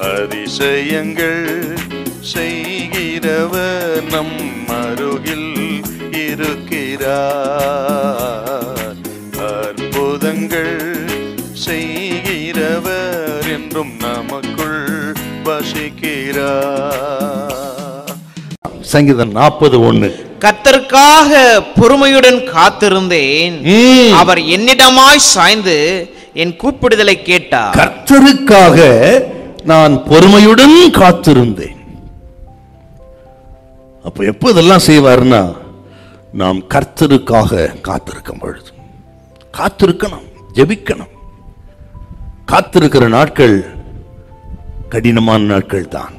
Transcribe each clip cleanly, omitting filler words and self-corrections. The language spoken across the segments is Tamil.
அதிசயங்கள் செய்கிறவர் நம் அருகில் இருக்கிறார். அற்புதங்கள் செய்கிறவர் என்றும் நமக்குள் வசிக்கிறார். சங்கீதம் 40:1. கர்த்தருக்காக பொறுமையுடன் காத்திருந்தேன், அவர் என்னிடமாய் சாய்ந்து என் கூப்பிடுதலை கேட்டார். கர்த்தருக்காக நான் பொறுமையுடன் காத்திருந்தேன். அப்ப எப்ப இதெல்லாம் செய்வார்னா, நாம் கர்த்தருக்காக காத்திருக்கும் பொழுது காத்திருக்கணும், ஜெபிக்கணும். காத்திருக்கிற நாட்கள் கடினமான நாட்கள் தான்.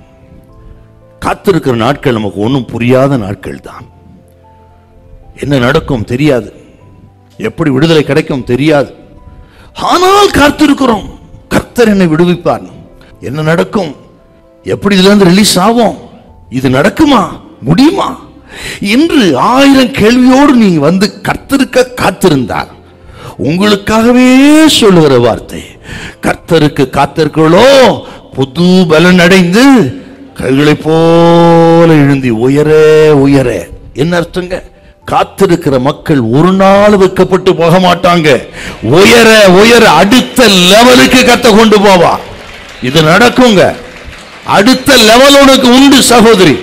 காத்திருக்கிற நாட்கள் நமக்கு ஒன்றும் புரியாத நாட்கள் தான். என்ன நடக்கும் தெரியாது, எப்படி விடுதலை கிடைக்கும் தெரியாது. ஆனால் காத்திருக்கிறோம், கர்த்தர் என்னை விடுவிப்பார். என்ன நடக்கும், எப்படி இதுல இருந்து ரிலீஸ் ஆகும், இது நடக்குமா, முடியுமா என்று 1000 கேள்வியோடு நீங்க வந்து கர்த்தருக்க காத்திருந்தார். உங்களுக்காகவே சொல்லுகிற வார்த்தை, கர்த்தருக்கு காத்திருக்கிறோ புது பலன் அடைந்து கைகளை போல எழுந்தி உயர உயர. என்ன அர்த்தங்க? காத்திருக்கிற மக்கள் ஒரு நாள் வைக்கப்பட்டு போக மாட்டாங்க. உயர உயர அடுத்த லெவலுக்கு கத்த கொண்டு போவா. இது நடக்குங்க. அடுத்த லெவல் உனக்கு உண்டு சகோதரி,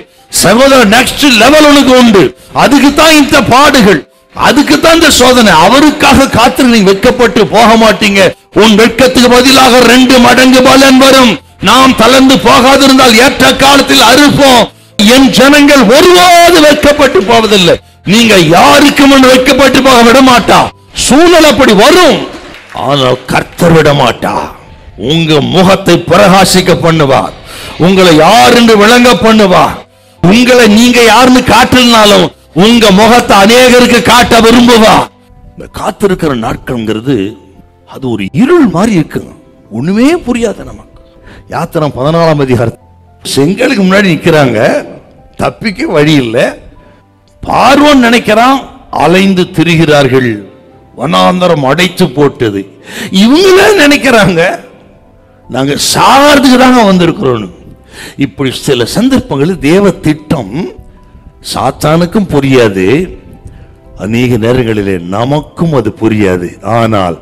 சகோதரர். நெக்ஸ்ட் லெவல் உனக்கு உண்டு. அதுக்கு தான் இந்த பாடுகள், அதுக்கு தான் இந்த சோதனை. அவருக்காக காத்திரு, நீங்க வெட்கப்பட்டு போக மாட்டீங்க. உன் வெட்கத்துக்கு பதிலாக 2 மடங்கு பலன் வரும். நாம் தளர்ந்து போகாதிருந்தால் ஏற்ற காலத்தில் அறுப்போம். என் ஜனங்கள் ஒருவாது வெட்கப்பட்டு போவதில்லை. நீங்க யாருக்கு முன் வெட்கப்பட்டு போக விட மாட்டா. சூழல் அப்படி வரும், ஆனால் கர்த்தர் விட மாட்டா. உங்க முகத்தை பிரகாசிக்க பண்ணுவார், உங்களை யார் என்று விளங்க பண்ணுவார். உங்களை நீங்க யாருன்னு காட்டினாலும் உங்க முகத்தை அநேகருக்கு காட்ட விரும்புவா. இந்த காத்திருக்கிற நாட்கள்ங்கிறது அது ஒரு இருள் மாதிரி இருக்கு, ஒண்ணுமே புரியாது நமக்கு. யாத்திரம் 14ஆம் அதிகாரம், செங்கலுக்கு முன்னாடி நிக்கிறாங்க, தப்பிக்க வழி இல்லை. பார்வோன் நினைக்கிறான், அலைந்து திரிகிறார்கள், வனாந்தரம் அடைத்து போட்டது. இவங்களே நினைக்கிறாங்க நாங்க சாகிறதுக்கு தாங்க வந்திருக்கிறோம். இப்படி சில சந்தர்ப்பங்களில் தேவ திட்டம் சாத்தானுக்கும் புரியாது, அநேக நேரங்களிலே நமக்கும் அது புரியாது. ஆனால்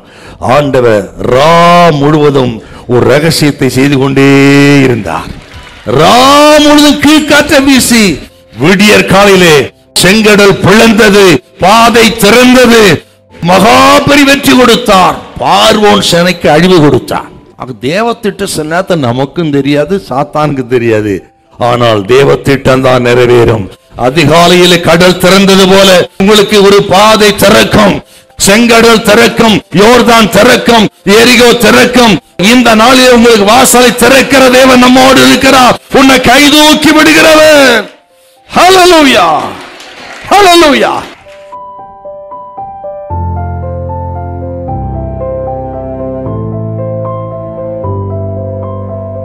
ஆண்டவர் ரா முழுவதும் ஒரு ரகசியத்தை செய்து கொண்டே இருந்தார். ரா முழுவதும் கீழ்காற்ற வீசி விடியற் காலையிலே செங்கடல் பிளந்தது, பாதை திறந்தது, மகாபரி வெற்றி கொடுத்தார். பார்வோன் சேனைக்கு அழிவு கொடுத்தார். தேவத்திட்ட சில நேரத்தை நமக்கும் தெரியாது, சாத்தானுக்கு தெரியாது. ஆனால் தேவத்திட்டம் தான் நிறைவேறும். அதிகாலையில் கடல் திறந்தது போல உங்களுக்கு ஒரு பாதை திறக்கும், செங்கடல் திறக்கும், யோர்தான் திறக்கும், எரிகோ திறக்கும். இந்த நாளில் உங்களுக்கு வாசலை திறக்கிற தேவன் நம்மோடு இருக்கிறார். உன்னை கைதூக்கி விடுகிறவர். ஹல்லேலூயா, ஹல்லேலூயா.